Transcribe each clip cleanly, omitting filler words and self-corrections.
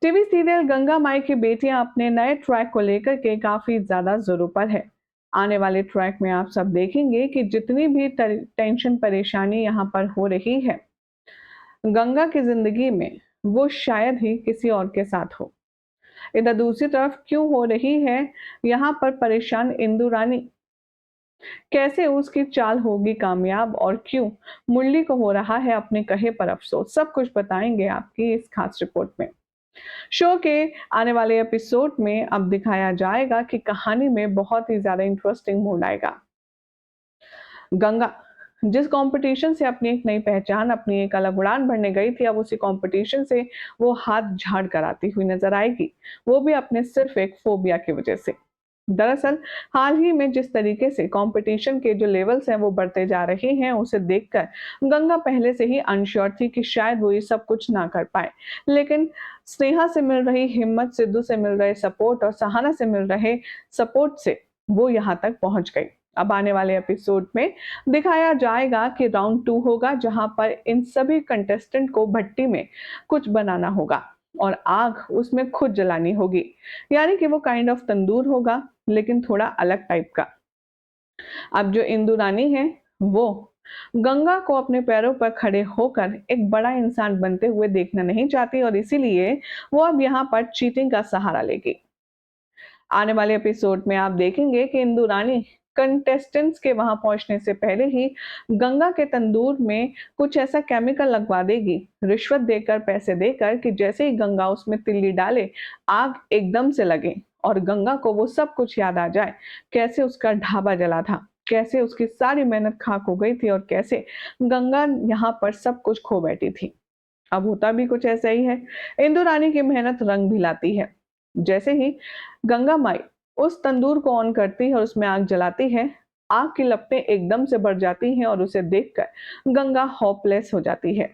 TV serial Ganga माई की बेटियां अपने नए ट्रैक को लेकर के काफी ज्यादा जोरों पर है। आने वाले ट्रैक में आप सब देखेंगे कि जितनी भी टेंशन परेशानी यहाँ पर हो रही है गंगा की जिंदगी में, वो शायद ही किसी और के साथ हो। इधर दूसरी तरफ क्यों हो रही है यहाँ पर परेशान इंदु रानी, कैसे उसकी चाल होगी कामयाब और क्यों मुरली को हो रहा है अपने कहे पर अफसोस, सब कुछ बताएंगे आपकी इस खास रिपोर्ट में। शो के आने वाले एपिसोड में अब दिखाया जाएगा कि कहानी में बहुत ही ज्यादा इंटरेस्टिंग मूड आएगा। गंगा जिस कंपटीशन से अपनी एक नई पहचान, अपनी एक अलग उड़ान भरने गई थी, अब उसी कंपटीशन से वो हाथ झाड़ कर आती हुई नजर आएगी, वो भी अपने सिर्फ एक फोबिया की वजह से। दरअसल हाल ही में जिस तरीके से कंपटीशन के जो लेवल्स हैं वो बढ़ते जा रहे हैं, उसे देखकर गंगा पहले से ही अनश्योर थी कि शायद वो ये सब कुछ ना कर पाए। लेकिन स्नेहा से मिल रही हिम्मत, सिद्धू से मिल रहे सपोर्ट और सहाना से मिल रहे सपोर्ट से वो यहाँ तक पहुंच गई। अब आने वाले एपिसोड में दिखाया जाएगा कि राउंड 2 होगा, जहां पर इन सभी कंटेस्टेंट को भट्टी में कुछ बनाना होगा और आग उसमें खुद जलानी होगी। यानी कि वो काइंड ऑफ तंदूर होगा, लेकिन थोड़ा अलग टाइप का। अब जो इंदु रानी है वो गंगा को अपने पैरों पर खड़े होकर एक बड़ा इंसान बनते हुए देखना नहीं चाहती और इसीलिए वो अब यहाँ पर चीटिंग का सहारा लेगी। आने वाले एपिसोड में आप देखेंगे कि इंदु रानी कंटेस्टेंट्स के वहां पहुंचने से पहले ही गंगा के तंदूर में कुछ ऐसा केमिकल लगवा देगी, रिश्वत देकर, पैसे देकर, कि जैसे ही गंगा उसमें तिल्ली डाले आग एकदम से लगे और गंगा को वो सब कुछ याद आ जाए, कैसे उसका ढाबा जला था, कैसे उसकी सारी मेहनत खाक हो गई थी और कैसे गंगा यहाँ पर सब कुछ खो बैठी थी। अब होता भी कुछ ऐसा ही है। इंदु रानी की मेहनत रंग भी लाती है। जैसे ही गंगा माई उस तंदूर को ऑन करती है और उसमें आग जलाती है, आग की लपटें एकदम से बढ़ जाती हैं और उसे देखकर गंगा होपलेस हो जाती है।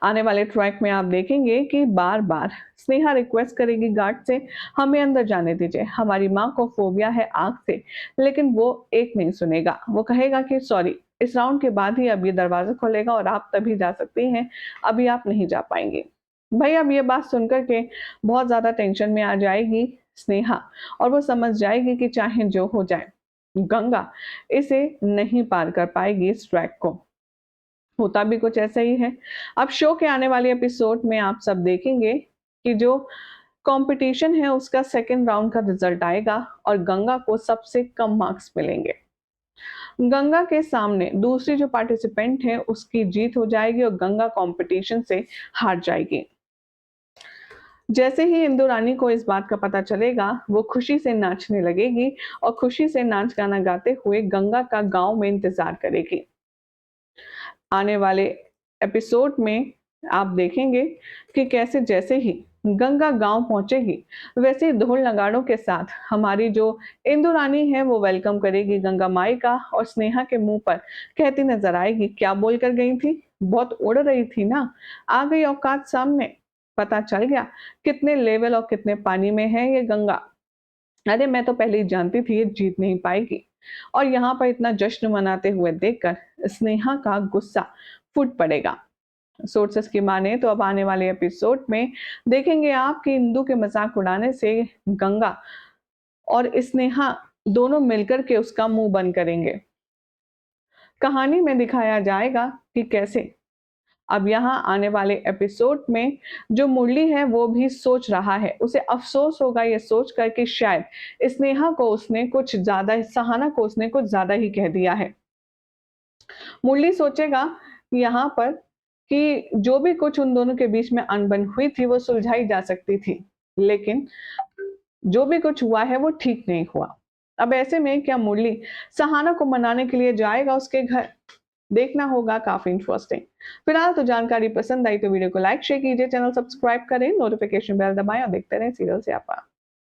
आने वाले ट्रैक में आप देखेंगे कि बार बार स्नेहा रिक्वेस्ट करेगी गार्ड से, हमें अंदर जाने दीजिए, हमारी माँ को फोबिया है आग से, लेकिन वो एक नहीं सुनेगा। वो कहेगा कि सॉरी, इस राउंड के बाद ही अब ये दरवाजा खोलेगा और आप तभी जा सकती हैं, अभी आप नहीं जा पाएंगे। भाई अब ये बात सुनकर के बहुत ज्यादा टेंशन में आ जाएगी स्नेहा और वो समझ जाएगी कि चाहे जो हो जाए गंगा इसे नहीं पार कर पाएगी इस ट्रैक को। होता भी कुछ ऐसा ही है। अब शो के आने वाले एपिसोड में आप सब देखेंगे कि जो कंपटीशन है उसका सेकंड राउंड का रिजल्ट आएगा और गंगा को सबसे कम मार्क्स मिलेंगे। गंगा के सामने दूसरी जो पार्टिसिपेंट है उसकी जीत हो जाएगी और गंगा कंपटीशन से हार जाएगी। जैसे ही इंदु रानी को इस बात का पता चलेगा, वो खुशी से नाचने लगेगी और खुशी से नाच गाना गाते हुए गंगा का गांव में इंतजार करेगी। आने वाले एपिसोड में आप देखेंगे कि कैसे जैसे ही गंगा गांव पहुंचेगी, वैसे ही ढोल नगाड़ों के साथ हमारी जो इंदु रानी है वो वेलकम करेगी गंगा माई का और स्नेहा के मुंह पर कहती नजर आएगी, क्या बोलकर गई थी, बहुत उड़ रही थी ना, आ गई औकात सामने, पता चल गया कितने लेवल और कितने पानी में है ये गंगा। अरे मैं तो पहले ही जानती थी ये जीत नहीं पाएगी। और यहाँ पर इतना जश्न मनाते हुए देखकर स्नेहा का गुस्सा फूट पड़ेगा। सोर्सेस की माने तो अब आने वाले एपिसोड में देखेंगे आप कि इंदु के मजाक उड़ाने से गंगा और स्नेहा दोनों मिलकर के उसका मुंह बंद करेंगे। कहानी में दिखाया जाएगा कि कैसे अब यहाँ आने वाले एपिसोड में जो मुरली है वो भी सोच रहा है, उसे अफसोस होगा ये सोचकर कि शायद स्नेहा को उसने कुछ ज्यादा, सहाना को उसने कुछ ज्यादा ही कह दिया है। मुरली सोचेगा यहाँ पर कि जो भी कुछ उन दोनों के बीच में अनबन हुई थी वो सुलझाई जा सकती थी, लेकिन जो भी कुछ हुआ है वो ठीक नहीं हुआ। अब ऐसे में क्या मुरली सहाना को मनाने के लिए जाएगा उसके घर, देखना होगा, काफी इंटरेस्टिंग। फिलहाल तो जानकारी पसंद आई तो वीडियो को लाइक शेयर कीजिए, चैनल सब्सक्राइब करें, नोटिफिकेशन बेल दबाएं और देखते रहें सीरियल स्यापा।